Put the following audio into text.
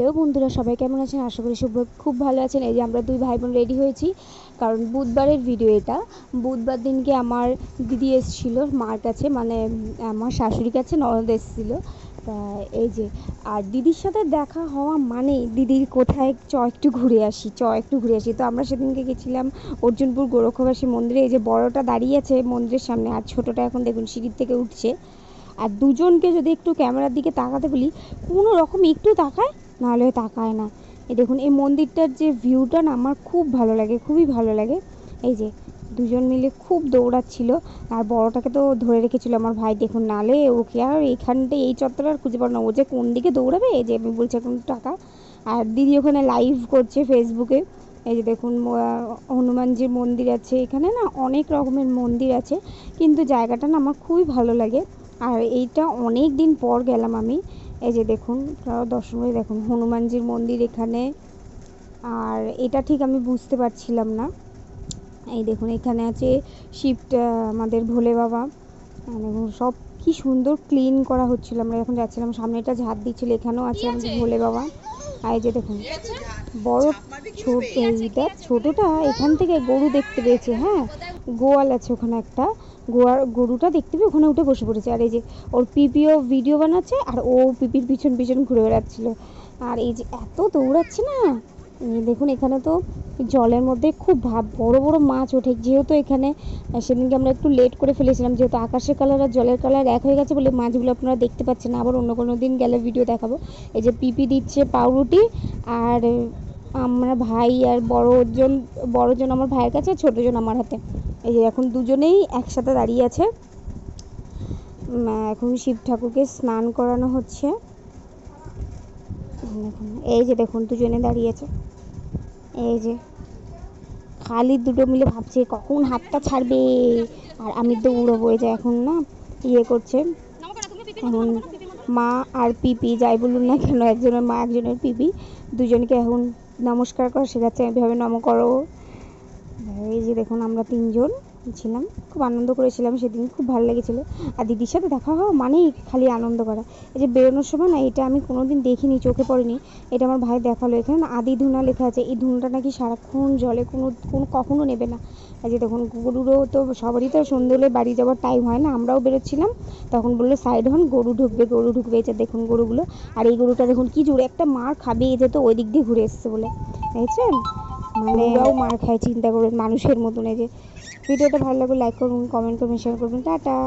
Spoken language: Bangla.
হ্যালো বন্ধুরা, সবাই কেমন আছেন? আশা করি খুব ভালো আছেন। এই যে আমরা দুই ভাই বোন রেডি হয়েছি, কারণ বুধবারের ভিডিও এটা। বুধবার দিনকে আমার দিদি এসেছিল মার কাছে, মানে আমার শাশুড়ির কাছে ননদ এসেছিলো। তা এই যে, আর দিদির সাথে দেখা হওয়া মানে দিদির কোথায় একটু ঘুরে আসি, একটু ঘুরে আসি। তো আমরা সেদিনকে গেছিলাম অর্জুনপুর গোরক্ষবাসী মন্দিরে। এই যে বড়টা দাঁড়িয়ে আছে মন্দিরের সামনে, আর ছোটোটা এখন দেখুন সিঁড়ির থেকে উঠছে। আর দুজনকে যদি একটু ক্যামেরার দিকে তাকাতে বলি, কোনো রকম একটু তাকায়, নাহলে তাকায় না। এই দেখুন এই মন্দিরটার যে ভিউটা না আমার খুব ভালো লাগে, খুবই ভালো লাগে। এই যে দুজন মিলে খুব দৌড়াচ্ছিল, আর বড়টাকে তো ধরে রেখেছিল আমার ভাই, দেখুন, নালে ওকে আর এইখানটায় এই চত্বরে আর খুঁজে পাবো না, ও যে কোন দিকে দৌড়াবে। এই যে আমি বলছি এখন টাকা। আর দিদি ওখানে লাইভ করছে ফেসবুকে। এই যে দেখুন হনুমানজির মন্দির আছে এখানে, না অনেক রকমের মন্দির আছে, কিন্তু জায়গাটা না আমার খুবই ভালো লাগে। আর এইটা অনেক দিন পর গেলাম আমি। এই যে দেখুন দর্শন করে দেখুন হনুমানজির মন্দির এখানে। আর এটা ঠিক আমি বুঝতে পারছিলাম না। এই দেখুন এখানে আছে শিবটা, আমাদের ভোলে বাবা। দেখুন সব কি সুন্দর ক্লিন করা হচ্ছিল, আমরা এখন যাচ্ছিলাম, সামনেটা ঝাঁট দিচ্ছিল, এখানেও আছে আমাদের ভোলে বাবা। আর এই যে দেখুন বড় এইটা ছোটোটা এখান থেকে গরু দেখতে পেয়েছে। হ্যাঁ, গোয়াল আছে ওখানে একটা, গরুটা দেখতে পেয়ে ওখানে উঠে বসে পড়েছে। আর এই যে ওর পিপিও ভিডিও বানাচ্ছে, আর ও পিপির পিছন পিছন ঘুরে বেড়াচ্ছিল। আর এই যে এত দৌড়াচ্ছে না, দেখুন এখানে তো জলের মধ্যে খুব বড় বড় মাছ ওঠে। যেহেতু এখানে সেদিনকে আমরা একটু লেট করে ফেলেছিলাম, যেহেতু আকাশের কালার আর জলের কালার এক হয়ে গেছে বলে মাছগুলো আপনারা দেখতে পাচ্ছেন না। আবার অন্য কোনো দিন গেলে ভিডিও দেখাবো। এই যে পিপি দিচ্ছে পাউরুটি, আর আমরা ভাই আর বড়জন আমার ভাইয়ের কাছে, ছোটোজন আমার হাতে। এই যে এখন দুজনেই একসাথে দাঁড়িয়ে আছে। এখন শিব ঠাকুরকে স্নান করানো হচ্ছে। এই যে দেখুন দুজনে দাঁড়িয়ে আছে। এই যে খালি দুটো মিলে ভাবছে কখন হাতটা ছাড়বে, আর আমি দৌড়াবো। এই যে এখন না ইয়ে করছে, এখন মা আর পিপি যাই বলুন না কেন, একজনের মা একজনের পিপি, দুজনকে এখন নমস্কার করা শেখাচ্ছে, এভাবে নম করো। এই যে দেখুন আমরা তিনজন ছিলাম, খুব আনন্দ করেছিলাম সেদিন, খুব ভালো লেগেছিলো। আর দিদির সাথে দেখা হওয়া মানেই খালি আনন্দ করা। এই যে বেরোনোর সময় না, এটা আমি কোনো দিন দেখিনি, চোখে পড়েনি, এটা আমার ভাই দেখালো। এখানে না আদি ধুনা লেখা আছে, এই ধুনাটা নাকি সারাক্ষণ জলে কখনো নেবে না। এই যে দেখুন গরুরও তো সবারই তো সন্ধ্যে হলে বাড়ি যাওয়ার টাইম হয় না, আমরাও বেরোচ্ছিলাম, তখন বললো সাইড হন, গরু ঢুকবে। এই যে দেখুন গরুগুলো, আর এই গরুটা দেখুন কি জোরে একটা মার খাবে, এই যে তো ওই দিক দিয়ে ঘুরে এসছে বলে, দেখছেন, মানে ওরাও মার খায়, চিন্তা করবেন মানুষের মতন। এই যে ভিডিওটা ভালো লাগলে লাইক করুন, কমেন্ট করুন, শেয়ার করবেন। টাটা।